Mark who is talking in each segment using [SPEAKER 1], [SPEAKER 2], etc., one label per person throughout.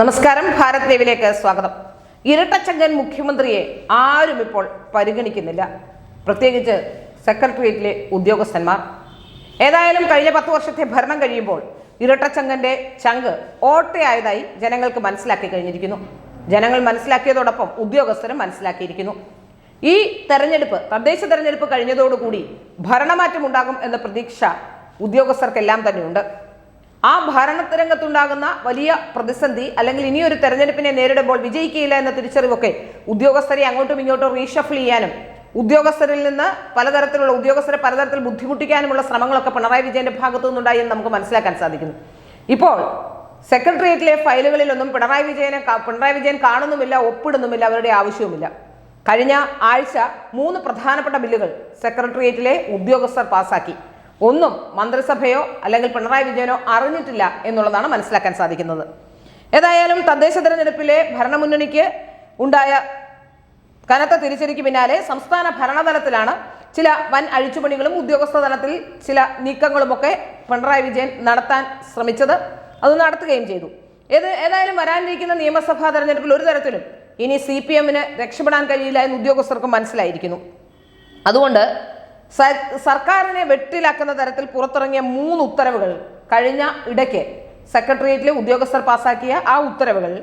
[SPEAKER 1] നമസ്കാരം, ഭാരത് ലൈവിലേക്ക് സ്വാഗതം. ഇരട്ടച്ചങ്കൻ മുഖ്യമന്ത്രിയെ ആരും ഇപ്പോൾ പരിഗണിക്കുന്നില്ല, പ്രത്യേകിച്ച് സെക്രട്ടേറിയറ്റിലെ ഉദ്യോഗസ്ഥന്മാർ. ഏതായാലും കഴിഞ്ഞ 10 വർഷത്തെ ഭരണം കഴിയുമ്പോൾ ഇരട്ടച്ചങ്കന്റെ ചങ്ക് ഓട്ടയായതായി ജനങ്ങൾക്ക് മനസ്സിലാക്കി കഴിഞ്ഞിരിക്കുന്നു. ജനങ്ങൾ മനസ്സിലാക്കിയതോടൊപ്പം ഉദ്യോഗസ്ഥരും മനസ്സിലാക്കിയിരിക്കുന്നു. ഈ തെരഞ്ഞെടുപ്പ്, തദ്ദേശ തെരഞ്ഞെടുപ്പ് കഴിഞ്ഞതോടുകൂടി ഭരണമാറ്റം ഉണ്ടാകും എന്ന പ്രതീക്ഷ ഉദ്യോഗസ്ഥർക്കെല്ലാം തന്നെയുണ്ട്. ആ ഭരണരംഗത്തുണ്ടാകുന്ന വലിയ പ്രതിസന്ധി അല്ലെങ്കിൽ ഇനിയൊരു തെരഞ്ഞെടുപ്പിനെ നേരിടുമ്പോൾ വിജയിക്കില്ല എന്ന തിരിച്ചറിവൊക്കെ ഉദ്യോഗസ്ഥരെ അങ്ങോട്ടും ഇങ്ങോട്ടും റീഷഫിൾ ചെയ്യാനും ഉദ്യോഗസ്ഥരിൽ നിന്ന് ഉദ്യോഗസ്ഥരെ പലതരത്തിൽ ബുദ്ധിമുട്ടിക്കാനുമുള്ള ശ്രമങ്ങളൊക്കെ പിണറായി വിജയന്റെ ഭാഗത്തു നിന്നുണ്ടായി എന്ന് നമുക്ക് മനസ്സിലാക്കാൻ സാധിക്കുന്നു. ഇപ്പോൾ സെക്രട്ടേറിയറ്റിലെ ഫയലുകളിലൊന്നും പിണറായി വിജയൻ കാണുന്നുമില്ല, ഒപ്പിടുന്നുമില്ല, അവരുടെ ആവശ്യവുമില്ല. കഴിഞ്ഞ ആഴ്ച 3 പ്രധാനപ്പെട്ട ബില്ലുകൾ സെക്രട്ടേറിയറ്റിലെ ഉദ്യോഗസ്ഥർ പാസാക്കി. ഒന്നും മന്ത്രിസഭയോ അല്ലെങ്കിൽ പിണറായി വിജയനോ അറിഞ്ഞിട്ടില്ല എന്നുള്ളതാണ് മനസ്സിലാക്കാൻ സാധിക്കുന്നത്. ഏതായാലും തദ്ദേശ തെരഞ്ഞെടുപ്പിലെ ഭരണമുന്നണിക്ക് ഉണ്ടായ കനത്ത തിരിച്ചടിക്ക് പിന്നാലെ സംസ്ഥാന ഭരണതലത്തിലാണ് ചില വൻ അഴിച്ചുപണികളും ഉദ്യോഗസ്ഥ തലത്തിൽ ചില നീക്കങ്ങളുമൊക്കെ പിണറായി വിജയൻ നടത്താൻ ശ്രമിച്ചത്. അത് നടത്തുകയും ചെയ്തു. ഏതായാലും വരാനിരിക്കുന്ന നിയമസഭാ തെരഞ്ഞെടുപ്പിൽ ഒരു തരത്തിലും ഇനി CPM-ന് രക്ഷപ്പെടാൻ കഴിയില്ല എന്ന് ഉദ്യോഗസ്ഥർക്ക് മനസ്സിലായിരിക്കുന്നു. അതുകൊണ്ട് സർക്കാരിനെ വെട്ടിലാക്കുന്ന തരത്തിൽ പുറത്തിറങ്ങിയ 3 ഉത്തരവുകൾ കഴിഞ്ഞ ഇടയ്ക്ക് സെക്രട്ടേറിയറ്റിലെ ഉദ്യോഗസ്ഥർ പാസാക്കിയ ആ ഉത്തരവുകൾ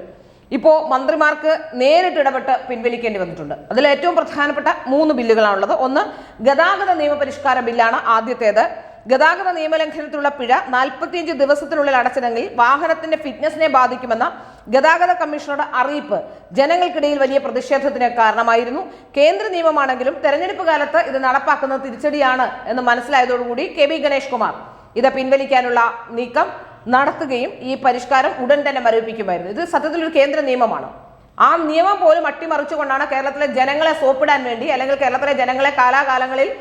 [SPEAKER 1] ഇപ്പോൾ മന്ത്രിമാർക്ക് നേരിട്ട് ഇടപെട്ട് പിൻവലിക്കേണ്ടി വന്നിട്ടുണ്ട്. അതിൽ ഏറ്റവും പ്രധാനപ്പെട്ട 3 ബില്ലുകളാണുള്ളത്. ഒന്ന്, ഗതാഗത നിയമപരിഷ്കാര ബില്ലാണ്. ആദ്യത്തേത്, ഗതാഗത നിയമലംഘനത്തിലുള്ള പിഴ 45 ദിവസത്തിനുള്ളിൽ അടച്ചില്ലെങ്കിൽ വാഹനത്തിന്റെ ഫിറ്റ്നസിനെ ബാധിക്കുമെന്ന ഗതാഗത കമ്മീഷണറുടെ അറിയിപ്പ് ജനങ്ങൾക്കിടയിൽ വലിയ പ്രതിഷേധത്തിന് കാരണമായിരുന്നു. കേന്ദ്ര നിയമമാണെങ്കിലും തെരഞ്ഞെടുപ്പ് കാലത്ത് ഇത് നടപ്പാക്കുന്നത് തിരിച്ചടിയാണ് എന്ന് മനസ്സിലായതോടുകൂടി KB ഗണേഷ് കുമാർ ഇത് പിൻവലിക്കാനുള്ള നീക്കം നടത്തുകയും ഈ പരിഷ്കാരം ഉടൻ തന്നെ മരവിപ്പിക്കുമായിരുന്നു. ഇത് സത്യത്തിൽ ഒരു കേന്ദ്ര നിയമമാണ്. ആ നിയമം പോലും അട്ടിമറിച്ചുകൊണ്ടാണ് കേരളത്തിലെ ജനങ്ങളെ സോപ്പിടാൻ വേണ്ടി അല്ലെങ്കിൽ കേരളത്തിലെ ജനങ്ങളെ കാലാകാലങ്ങളിൽ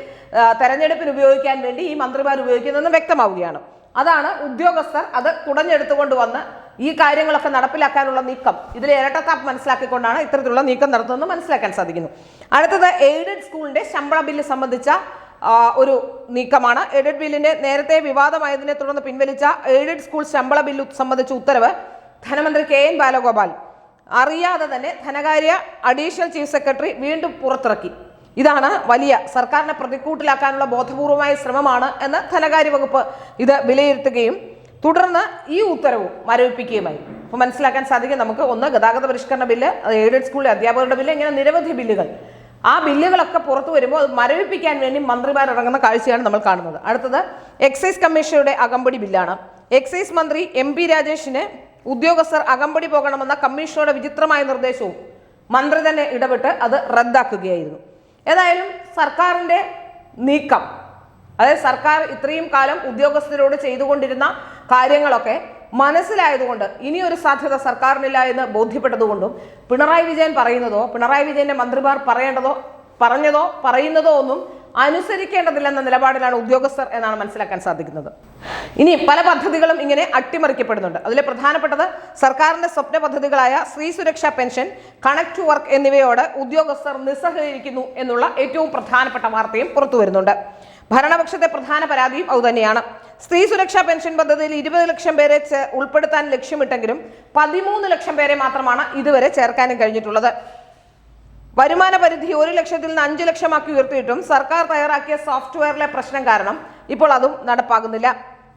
[SPEAKER 1] തെരഞ്ഞെടുപ്പിന് ഉപയോഗിക്കാൻ വേണ്ടി ഈ മന്ത്രിമാർ ഉപയോഗിക്കുന്നതെന്ന് വ്യക്തമാവുകയാണ്. അതാണ് ഉദ്യോഗസ്ഥർ അത് കുടഞ്ഞെടുത്തുകൊണ്ട് വന്ന് ഈ കാര്യങ്ങളൊക്കെ നടപ്പിലാക്കാനുള്ള നീക്കം, ഇതിലെ ഇരട്ടത്താപ്പ് മനസ്സിലാക്കിക്കൊണ്ടാണ് ഇത്തരത്തിലുള്ള നീക്കം നടത്തുന്നതെന്ന് മനസ്സിലാക്കാൻ സാധിക്കുന്നു. അടുത്തത്, എയ്ഡഡ് സ്കൂളിന്റെ ശമ്പള ബില്ല് സംബന്ധിച്ച ഒരു നീക്കമാണ്. എയ്ഡഡ് ബില്ലിന്റെ നേരത്തെ വിവാദമായതിനെ തുടർന്ന് പിൻവലിച്ച എയ്ഡഡ് സ്കൂൾ ശമ്പള ബില്ല് സംബന്ധിച്ച ഉത്തരവ് ധനമന്ത്രി KN ബാലഗോപാൽ അറിയാതെ തന്നെ ധനകാര്യ അഡീഷണൽ ചീഫ് സെക്രട്ടറി വീണ്ടും പുറത്തിറക്കി. ഇതാണ് വലിയ സർക്കാരിനെ പ്രതിക്കൂട്ടിലാക്കാനുള്ള ബോധപൂർവമായ ശ്രമമാണ് എന്ന് ധനകാര്യ വകുപ്പ് ഇത് വിലയിരുത്തുകയും തുടർന്ന് ഈ ഉത്തരവും മരവിപ്പിക്കുകയുമായി. അപ്പോൾ മനസ്സിലാക്കാൻ സാധിക്കും നമുക്ക്. ഒന്ന്, ഗതാഗത പരിഷ്കരണ ബില്ല്, എയ്ഡഡ് സ്കൂളിലെ അധ്യാപകരുടെ ബില്ല്, ഇങ്ങനെ നിരവധി ബില്ലുകൾ. ആ ബില്ലുകളൊക്കെ പുറത്തു വരുമ്പോൾ അത് മരവിപ്പിക്കാൻ വേണ്ടി മന്ത്രിമാർ ഇറങ്ങുന്ന കാഴ്ചയാണ് നമ്മൾ കാണുന്നത്. അടുത്തത്, എക്സൈസ് കമ്മീഷനുടെ അകമ്പടി ബില്ലാണ്. എക്സൈസ് മന്ത്രി MP രാജേഷിന് ഉദ്യോഗസ്ഥർ അകമ്പടി പോകണമെന്ന കമ്മീഷനുടെ വിചിത്രമായ നിർദ്ദേശവും മന്ത്രി തന്നെ ഇടപെട്ട് അത് റദ്ദാക്കുകയായിരുന്നു. ഏതായാലും സർക്കാരിന്റെ നീക്കം, അതായത് സർക്കാർ ഇത്രയും കാലം ഉദ്യോഗസ്ഥരോട് ചെയ്തുകൊണ്ടിരുന്ന കാര്യങ്ങളൊക്കെ മനസ്സിലായതുകൊണ്ട് ഇനിയൊരു സാധ്യത സർക്കാരിനില്ല എന്ന് ബോധ്യപ്പെട്ടതുകൊണ്ടും പിണറായി വിജയൻ പറയുന്നതോ പിണറായി വിജയന്റെ മന്ത്രിമാർ പറഞ്ഞതോ പറയുന്നതോ ഒന്നും അനുസരിക്കേണ്ടതില്ലെന്ന നിലപാടിലാണ് ഉദ്യോഗസ്ഥർ എന്നാണ് മനസ്സിലാക്കാൻ സാധിക്കുന്നത്. ഇനി പല പദ്ധതികളും ഇങ്ങനെ അട്ടിമറിക്കപ്പെടുന്നുണ്ട്. അതിലെ പ്രധാനപ്പെട്ടത് സർക്കാരിന്റെ സ്വപ്ന പദ്ധതികളായ സ്ത്രീ സുരക്ഷാ പെൻഷൻ, കണക്ട് ടു വർക്ക് എന്നിവയോട് ഉദ്യോഗസ്ഥർ നിസ്സഹകരിക്കുന്നു എന്നുള്ള ഏറ്റവും പ്രധാനപ്പെട്ട വാർത്തയും പുറത്തു വരുന്നുണ്ട്. ഭരണപക്ഷത്തെ പ്രധാന പരാതിയും അതുതന്നെയാണ്. സ്ത്രീ സുരക്ഷാ പെൻഷൻ പദ്ധതിയിൽ 20 ലക്ഷം പേരെ ഉൾപ്പെടുത്താൻ ലക്ഷ്യമിട്ടെങ്കിലും 13 ലക്ഷം പേരെ മാത്രമാണ് ഇതുവരെ ചേർക്കാനും കഴിഞ്ഞിട്ടുള്ളത്. വരുമാന പരിധി 1 ലക്ഷത്തിൽ നിന്ന് 5 ലക്ഷമാക്കി ഉയർത്തിയിട്ടും സർക്കാർ തയ്യാറാക്കിയ സോഫ്റ്റ്വെയറിലെ പ്രശ്നം കാരണം ഇപ്പോൾ അതും നടപ്പാകുന്നില്ല.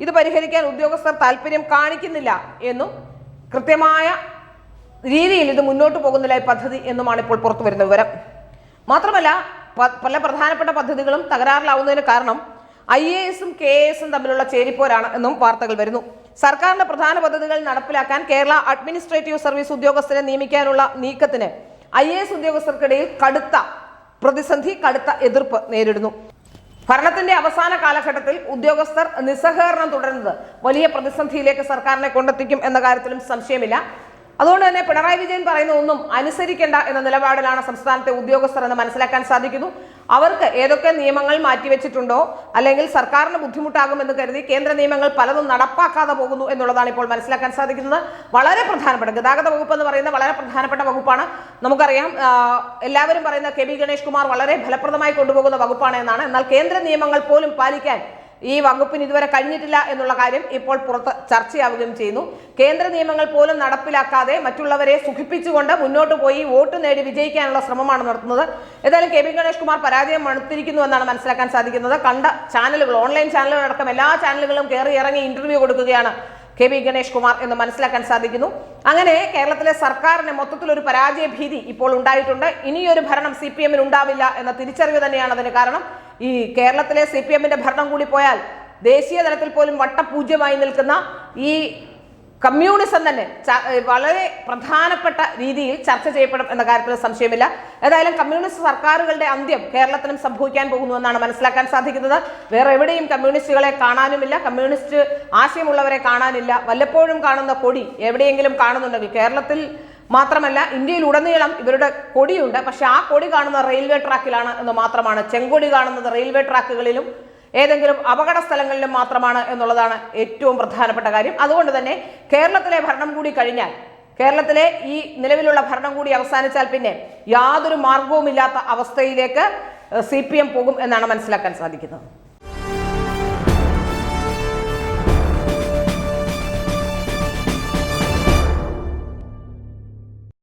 [SPEAKER 1] ഇത് പരിഹരിക്കാൻ ഉദ്യോഗസ്ഥർ താല്പര്യം കാണിക്കുന്നില്ല എന്നും കൃത്യമായ രീതിയിൽ ഇത് മുന്നോട്ട് പോകുന്നില്ല ഈ പദ്ധതി എന്നുമാണ് ഇപ്പോൾ പുറത്തു വരുന്ന വിവരം. മാത്രമല്ല പല പ്രധാനപ്പെട്ട പദ്ധതികളും തകരാറിലാവുന്നതിന് കാരണം IAS-ഉം KAS-ഉം തമ്മിലുള്ള ചേരിപ്പോരാണ് എന്നും വാർത്തകൾ വരുന്നു. സർക്കാരിന്റെ പ്രധാന പദ്ധതികൾ നടപ്പിലാക്കാൻ കേരള അഡ്മിനിസ്ട്രേറ്റീവ് സർവീസ് ഉദ്യോഗസ്ഥരെ നിയമിക്കാനുള്ള നീക്കത്തിന് IAS ഉദ്യോഗസ്ഥർക്കിടയിൽ കടുത്ത പ്രതിസന്ധി, കടുത്ത എതിർപ്പ് നേരിടുന്നു. ഭരണത്തിന്റെ അവസാന കാലഘട്ടത്തിൽ ഉദ്യോഗസ്ഥർ നിസ്സഹകരണം തുടരുന്നത് വലിയ പ്രതിസന്ധിയിലേക്ക് സർക്കാരിനെ കൊണ്ടെത്തിക്കും എന്ന കാര്യത്തിലും സംശയമില്ല. അതുകൊണ്ട് തന്നെ പിണറായി വിജയൻ പറയുന്ന ഒന്നും അനുസരിക്കേണ്ട എന്ന നിലപാടിലാണ് സംസ്ഥാനത്തെ ഉദ്യോഗസ്ഥർ എന്ന് മനസ്സിലാക്കാൻ സാധിക്കുന്നു. അവർക്ക് ഏതൊക്കെ നിയമങ്ങൾ മാറ്റിവെച്ചിട്ടുണ്ടോ അല്ലെങ്കിൽ സർക്കാരിന് ബുദ്ധിമുട്ടാകുമെന്ന് കരുതി കേന്ദ്ര നിയമങ്ങൾ പലതും നടപ്പാക്കാതെ പോകുന്നു എന്നുള്ളതാണ് ഇപ്പോൾ മനസ്സിലാക്കാൻ സാധിക്കുന്നത്. വളരെ പ്രധാനപ്പെട്ട ഗതാഗത വകുപ്പ് എന്ന് പറയുന്ന വളരെ പ്രധാനപ്പെട്ട വകുപ്പാണ്. നമുക്കറിയാം, എല്ലാവരും പറയുന്ന KB ഗണേഷ് കുമാർ വളരെ ഫലപ്രദമായി കൊണ്ടുപോകുന്ന വകുപ്പാണ് എന്നാണ്. എന്നാൽ കേന്ദ്ര നിയമങ്ങൾ പോലും പാലിക്കാൻ ഈ വകുപ്പിന് ഇതുവരെ കഴിഞ്ഞിട്ടില്ല എന്നുള്ള കാര്യം ഇപ്പോൾ പുറത്ത് ചർച്ചയാവുകയും ചെയ്യുന്നു. കേന്ദ്ര നിയമങ്ങൾ പോലും നടപ്പിലാക്കാതെ മറ്റുള്ളവരെ സുഖിപ്പിച്ചുകൊണ്ട് മുന്നോട്ട് പോയി വോട്ട് നേടി വിജയിക്കാനുള്ള ശ്രമമാണ് നടത്തുന്നത്. ഏതായാലും കെ പി ഗണേഷ് കുമാർ പരാജയം മണത്തിരിക്കുന്നു എന്നാണ് മനസ്സിലാക്കാൻ സാധിക്കുന്നത്. കണ്ട ചാനലുകൾ, ഓൺലൈൻ ചാനലുകൾ അടക്കം എല്ലാ ചാനലുകളും കയറി ഇറങ്ങി ഇന്റർവ്യൂ കൊടുക്കുകയാണ് കെ പി ഗണേഷ് കുമാർ എന്ന് മനസ്സിലാക്കാൻ സാധിക്കുന്നു. അങ്ങനെ കേരളത്തിലെ സർക്കാരിന് മൊത്തത്തിലൊരു പരാജയ ഭീതി ഇപ്പോൾ ഉണ്ടായിട്ടുണ്ട്. ഇനിയൊരു ഭരണം CPM ഉണ്ടാവില്ല എന്ന തിരിച്ചറിവ് തന്നെയാണ് അതിന് കാരണം. ഈ കേരളത്തിലെ CPM ഭരണം കൂടി പോയാൽ ദേശീയ തലത്തിൽ പോലും വട്ടപൂജ്യമായി നിൽക്കുന്ന ഈ കമ്മ്യൂണിസം തന്നെ വളരെ പ്രധാനപ്പെട്ട രീതിയിൽ ചർച്ച ചെയ്യപ്പെടും എന്ന കാര്യത്തിൽ സംശയമില്ല. ഏതായാലും കമ്മ്യൂണിസ്റ്റ് സർക്കാരുകളുടെ അന്ത്യം കേരളത്തിനും സംഭവിക്കാൻ പോകുന്നു എന്നാണ് മനസ്സിലാക്കാൻ സാധിക്കുന്നത്. വേറെ എവിടെയും കമ്മ്യൂണിസ്റ്റുകളെ കാണാനുമില്ല, കമ്മ്യൂണിസ്റ്റ് ആശയമുള്ളവരെ കാണാനില്ല. വല്ലപ്പോഴും കാണുന്ന കൊടി എവിടെയെങ്കിലും കാണുന്നുണ്ടെങ്കിൽ കേരളത്തിൽ മാത്രമല്ല ഇന്ത്യയിലുടനീളം ഇവരുടെ കൊടിയുണ്ട്. പക്ഷെ ആ കൊടി കാണുന്ന റെയിൽവേ ട്രാക്കിലാണ് എന്ന് മാത്രമാണ്. ചെങ്കൊടി കാണുന്നത് റെയിൽവേ ട്രാക്കുകളിലും ഏതെങ്കിലും അപകട സ്ഥലങ്ങളിലും മാത്രമാണ് എന്നുള്ളതാണ് ഏറ്റവും പ്രധാനപ്പെട്ട കാര്യം. അതുകൊണ്ട് തന്നെ കേരളത്തിലെ ഭരണം കൂടി കഴിഞ്ഞാൽ, കേരളത്തിലെ ഈ നിലവിലുള്ള ഭരണം കൂടി അവസാനിച്ചാൽ പിന്നെ യാതൊരു മാർഗവുമില്ലാത്ത അവസ്ഥയിലേക്ക് CPM പോകും എന്നാണ് മനസ്സിലാക്കാൻ സാധിക്കുന്നത്.